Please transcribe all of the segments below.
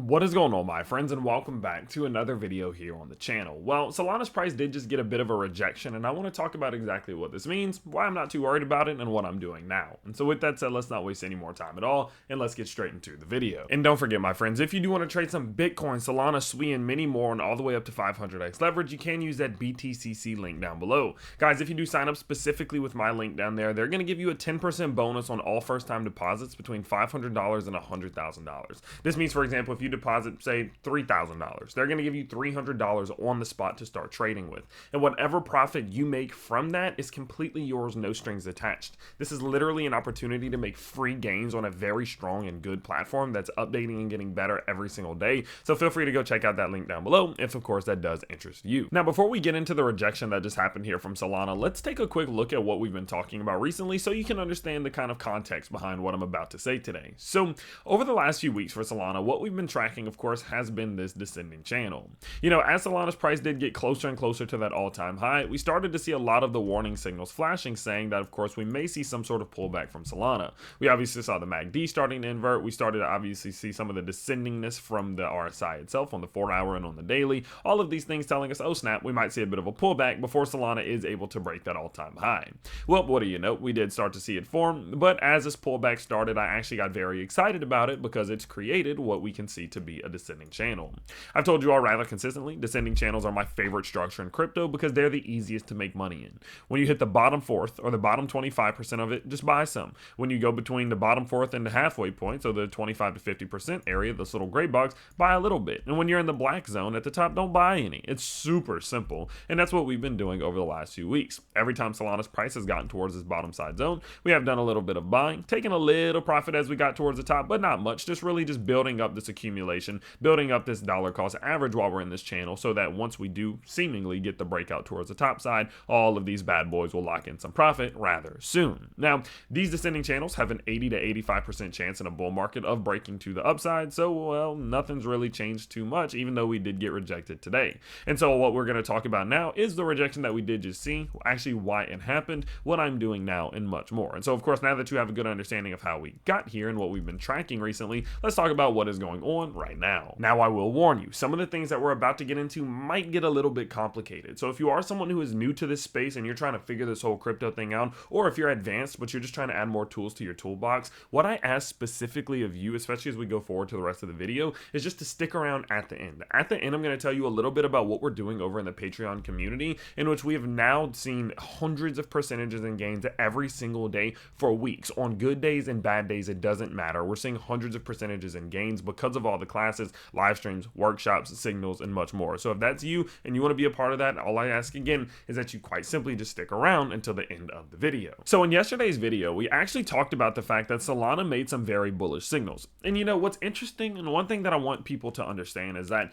What is going on, my friends, and welcome back to another video here on the channel. Well, Solana's price did just get a bit of a rejection, and I want to talk about exactly what this means, why I'm not too worried about it, and what I'm doing now. And so with that said, let's not waste any more time at all, and let's get straight into the video. And don't forget, my friends, if you do want to trade some Bitcoin, Solana, SWI, and many more, and all the way up to 500x leverage, you can use that BTCC link down below. Guys, if you do sign up specifically with my link down there, they're going to give you a 10% bonus on all first-time deposits between $500 and $100,000. This means, for example, if you deposit, say, $3,000, they're going to give you $300 on the spot to start trading with. And whatever profit you make from that is completely yours, no strings attached. This is literally an opportunity to make free gains on a very strong and good platform that's updating and getting better every single day. So feel free to go check out that link down below if, of course, that does interest you. Now, before we get into the rejection that just happened here from Solana, let's take a quick look at what we've been talking about recently so you can understand the kind of context behind what I'm about to say today. So over the last few weeks for Solana, what we've been tracking, of course, has been this descending channel. You know, as Solana's price did get closer and closer to that all-time high, we started to see a lot of the warning signals flashing, saying that, of course, we may see some sort of pullback from Solana. We obviously saw the MACD starting to invert. We started to obviously see some of the descendingness from the RSI itself on the 4-hour and on the daily. All of these things telling us, oh snap, we might see a bit of a pullback before Solana is able to break that all-time high. Well, what do you know? We did start to see it form, but as this pullback started, I actually got very excited about it because it's created what we can see to be a descending channel. I've told you all rather consistently, descending channels are my favorite structure in crypto because they're the easiest to make money in. When you hit the bottom fourth or the bottom 25% of it, just buy some. When you go between the bottom fourth and the halfway point, so the 25 to 50% area, this little gray box, buy a little bit. And when you're in the black zone at the top, don't buy any. It's super simple. And that's what we've been doing over the last few weeks. Every time Solana's price has gotten towards this bottom side zone, we have done a little bit of buying, taking a little profit as we got towards the top, but not much, just really just building up this accumulation, building up this dollar cost average while we're in this channel, so that once we do seemingly get the breakout towards the top side, all of these bad boys will lock in some profit rather soon. Now, these descending channels have an 80 to 85% chance in a bull market of breaking to the upside, so, well, nothing's really changed too much, even though we did get rejected today. And so what we're going to talk about now is the rejection that we did just see, actually why it happened, what I'm doing now, and much more. And so, of course, now that you have a good understanding of how we got here and what we've been tracking recently, let's talk about what is going on right now. Now, I will warn you, some of the things that we're about to get into might get a little bit complicated. So if you are someone who is new to this space and you're trying to figure this whole crypto thing out, or if you're advanced but you're just trying to add more tools to your toolbox, what I ask specifically of you, especially as we go forward to the rest of the video, is just to stick around at the end. At the end, I'm going to tell you a little bit about what we're doing over in the Patreon community, in which we have now seen hundreds of percentages in gains every single day for weeks. On good days and bad days, it doesn't matter. We're seeing hundreds of percentages in gains because of all the classes, live streams, workshops, signals, and much more. So if that's you and you want to be a part of that, all I ask again is that you quite simply just stick around until the end of the video. So in yesterday's video, we actually talked about the fact that Solana made some very bullish signals. And you know what's interesting, and one thing that I want people to understand is that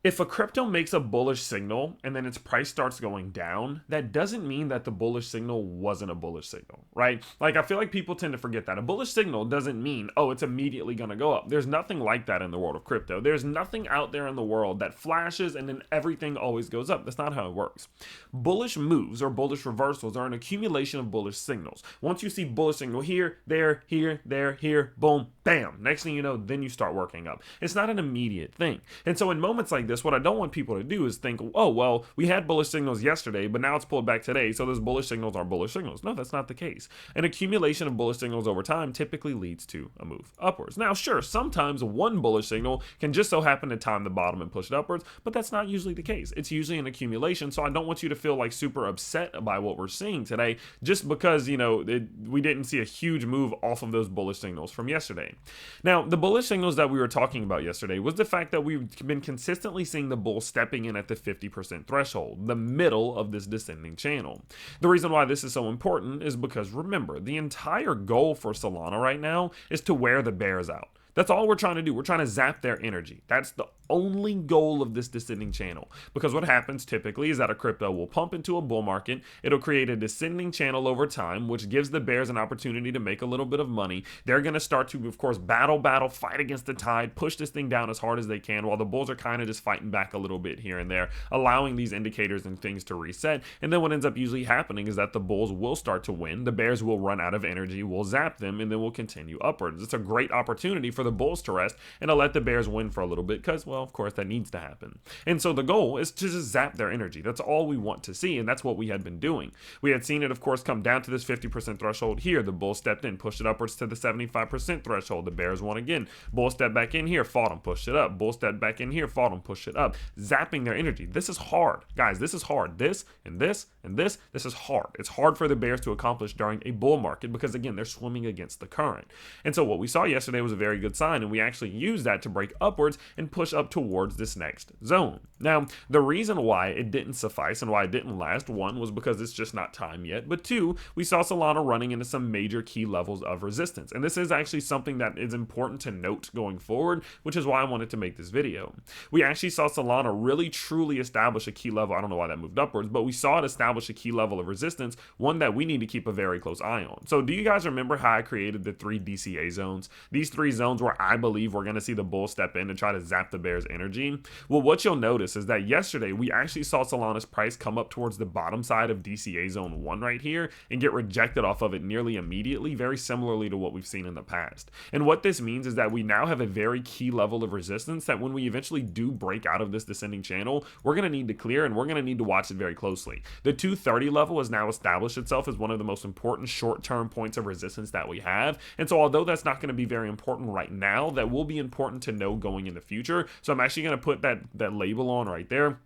if a crypto makes a bullish signal and then its price starts going down, that doesn't mean that the bullish signal wasn't a bullish signal, right? Like, I feel like people tend to forget that. A bullish signal doesn't mean, oh, it's immediately going to go up. There's nothing like that in the world of crypto. There's nothing out there in the world that flashes and then everything always goes up. That's not how it works. Bullish moves or bullish reversals are an accumulation of bullish signals. Once you see bullish signal here, there, here, boom, bam. Next thing you know, then you start working up. It's not an immediate thing. And so in moments like this, what I don't want people to do is think, oh, well, we had bullish signals yesterday, but now it's pulled back today, so those bullish signals are bullish signals. No, that's not the case. An accumulation of bullish signals over time typically leads to a move upwards. Now, sure, sometimes one bullish signal can just so happen to time the bottom and push it upwards, but that's not usually the case. It's usually an accumulation, so I don't want you to feel like super upset by what we're seeing today just because, you know, we didn't see a huge move off of those bullish signals from yesterday. Now, the bullish signals that we were talking about yesterday was the fact that we've been consistently seeing the bull stepping in at the 50% threshold, the middle of this descending channel. The reason why this is so important is because, remember, the entire goal for Solana right now is to wear the bears out. That's all we're trying to do. We're trying to zap their energy. That's the only goal of this descending channel. Because what happens typically is that a crypto will pump into a bull market, it'll create a descending channel over time, which gives the bears an opportunity to make a little bit of money. They're going to start to, of course, battle, fight against the tide, push this thing down as hard as they can, while the bulls are kind of just fighting back a little bit here and there, allowing these indicators and things to reset. And then what ends up usually happening is that the bulls will start to win, the bears will run out of energy, will zap them, and then we'll continue upwards. It's a great opportunity for the bulls to rest and to let the bears win for a little bit, because, well, of course, that needs to happen. And so the goal is to just zap their energy. That's all we want to see, and that's what we had been doing. We had seen it, of course, come down to this 50% threshold here. The bulls stepped in, pushed it upwards to the 75% threshold. The bears won again. Bull stepped back in here, fought them, pushed it up. Bull stepped back in here, fought them, pushed it up. Zapping their energy. This is hard. Guys, this is hard. This and this and this is hard. It's hard for the bears to accomplish during a bull market because, again, they're swimming against the current. And so what we saw yesterday was a very good sign, and we actually used that to break upwards and push up towards this next zone. Now, the reason why it didn't suffice and why it didn't last, one, was because it's just not time yet, but two, we saw Solana running into some major key levels of resistance. And this is actually something that is important to note going forward, which is why I wanted to make this video. We actually saw Solana really truly establish a key level. I don't know why that moved upwards, but we saw it establish a key level of resistance, one that we need to keep a very close eye on. So do you guys remember how I created the 3 DCA zones? These 3 zones where I believe we're going to see the bull step in and try to zap the bears energy. Well, what you'll notice is that yesterday we actually saw Solana's price come up towards the bottom side of DCA zone 1 right here and get rejected off of it nearly immediately, very similarly to what we've seen in the past. And what this means is that we now have a very key level of resistance that when we eventually do break out of this descending channel, we're going to need to clear, and we're going to need to watch it very closely. The 230 level has now established itself as one of the most important short-term points of resistance that we have. And so although that's not going to be very important right now, that will be important to know going in the future. So I'm actually going to put that label on right there.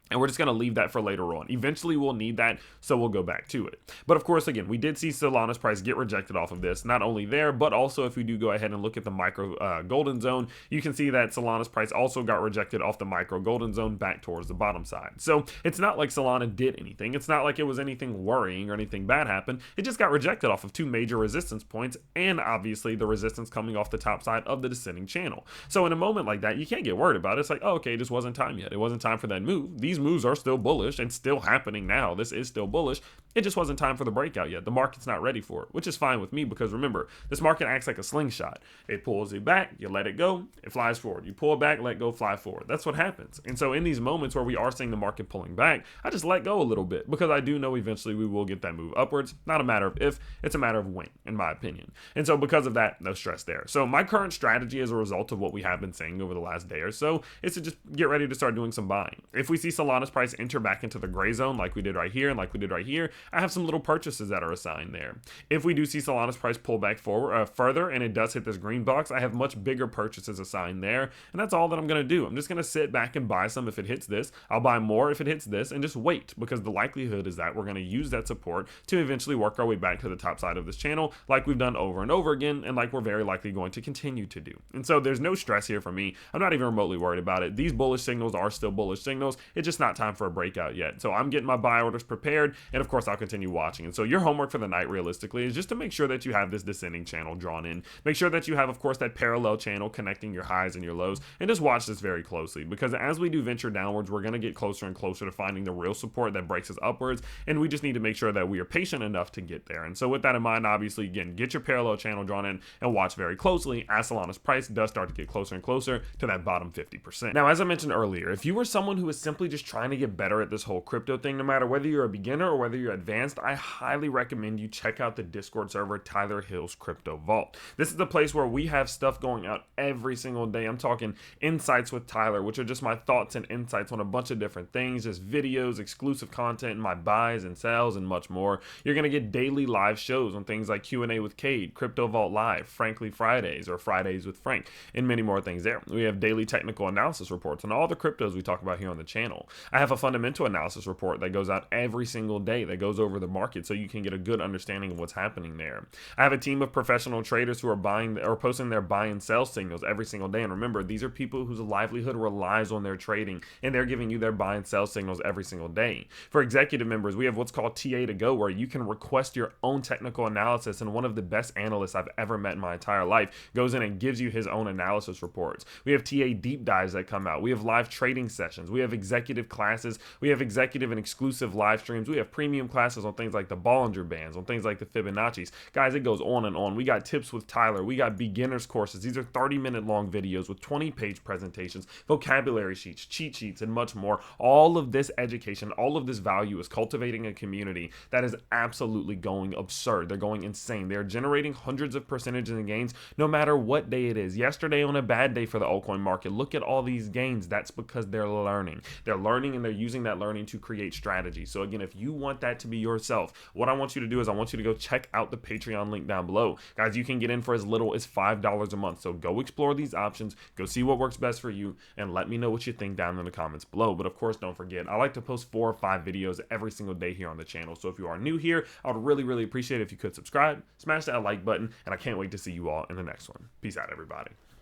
And we're just going to leave that for later on. Eventually, we'll need that, so we'll go back to it. But of course, again, we did see Solana's price get rejected off of this. Not only there, but also if we do go ahead and look at the micro golden zone, you can see that Solana's price also got rejected off the micro golden zone back towards the bottom side. So it's not like Solana did anything. It's not like it was anything worrying or anything bad happened. It just got rejected off of 2 major resistance points, and obviously the resistance coming off the top side of the descending channel. So in a moment like that, you can't get worried about it. It's like, oh, okay, it just wasn't time yet. It wasn't time for that move. These moves are still bullish and still happening now. This is still bullish. It just wasn't time for the breakout yet. The market's not ready for it, which is fine with me because remember, this market acts like a slingshot. It pulls you back, you let it go, it flies forward. You pull it back, let go, fly forward. That's what happens. And so in these moments where we are seeing the market pulling back, I just let go a little bit because I do know eventually we will get that move upwards. Not a matter of if, it's a matter of when, in my opinion. And so because of that, no stress there. So my current strategy as a result of what we have been saying over the last day or so is to just get ready to start doing some buying. If we see Solana's price enter back into the gray zone like we did right here and like we did right here, I have some little purchases that are assigned there. If we do see Solana's price pull back forward further and it does hit this green box, I have much bigger purchases assigned there, and that's all that I'm going to do. I'm just going to sit back and buy some if it hits this. I'll buy more if it hits this and just wait, because the likelihood is that we're going to use that support to eventually work our way back to the top side of this channel like we've done over and over again, and like we're very likely going to continue to do. And so there's no stress here for me. I'm not even remotely worried about it. These bullish signals are still bullish signals. It's just not time for a breakout yet. So I'm getting my buy orders prepared, and of course I'll continue watching. And so your homework for the night realistically is just to make sure that you have this descending channel drawn in. Make sure that you have, of course, that parallel channel connecting your highs and your lows, and just watch this very closely, because as we do venture downwards, we're going to get closer and closer to finding the real support that breaks us upwards, and we just need to make sure that we are patient enough to get there. And so with that in mind, obviously, again, get your parallel channel drawn in and watch very closely as Solana's price does start to get closer and closer to that bottom 50%. Now, as I mentioned earlier, if you are someone who is simply just trying to get better at this whole crypto thing, no matter whether you're a beginner or whether you're advanced, I highly recommend you check out the Discord server Tyler Hill's Crypto Vault. This is the place where we have stuff going out every single day. I'm talking insights with Tyler, which are just my thoughts and insights on a bunch of different things, just videos, exclusive content, my buys and sells, and much more. You're going to get daily live shows on things like Q&A with Cade, Crypto Vault Live, Frankly Fridays, or Fridays with Frank, and many more things there. We have daily technical analysis reports on all the cryptos we talk about here on the channel. I have a fundamental analysis report that goes out every single day that goes over the market so you can get a good understanding of what's happening there. I have a team of professional traders who are buying or posting their buy and sell signals every single day. And remember, these are people whose livelihood relies on their trading, and they're giving you their buy and sell signals every single day. For executive members, we have what's called TA to go, where you can request your own technical analysis, and one of the best analysts I've ever met in my entire life goes in and gives you his own analysis reports. We have TA deep dives that come out. We have live trading sessions. We have executive classes. We have executive and exclusive live streams. We have premium classes on things like the Bollinger Bands, on things like the Fibonacci's. Guys, it goes on and on. We got tips with Tyler. We got beginners courses. These are 30-minute long videos with 20-page presentations, vocabulary sheets, cheat sheets, and much more. All of this education, all of this value is cultivating a community that is absolutely going absurd. They're going insane. They're generating hundreds of percentages in gains no matter what day it is. Yesterday on a bad day for the altcoin market, look at all these gains. That's because they're learning. They're learning, and they're using that learning to create strategy. So again, if you want that to be yourself, what I want you to do is I want you to go check out the Patreon link down below. Guys, you can get in for as little as $5 a month. So go explore these options, go see what works best for you, and let me know what you think down in the comments below. But of course, don't forget, I like to post 4 or 5 videos every single day here on the channel. So if you are new here, I would really appreciate it if you could subscribe, smash that like button, and I can't wait to see you all in the next one. Peace out, everybody.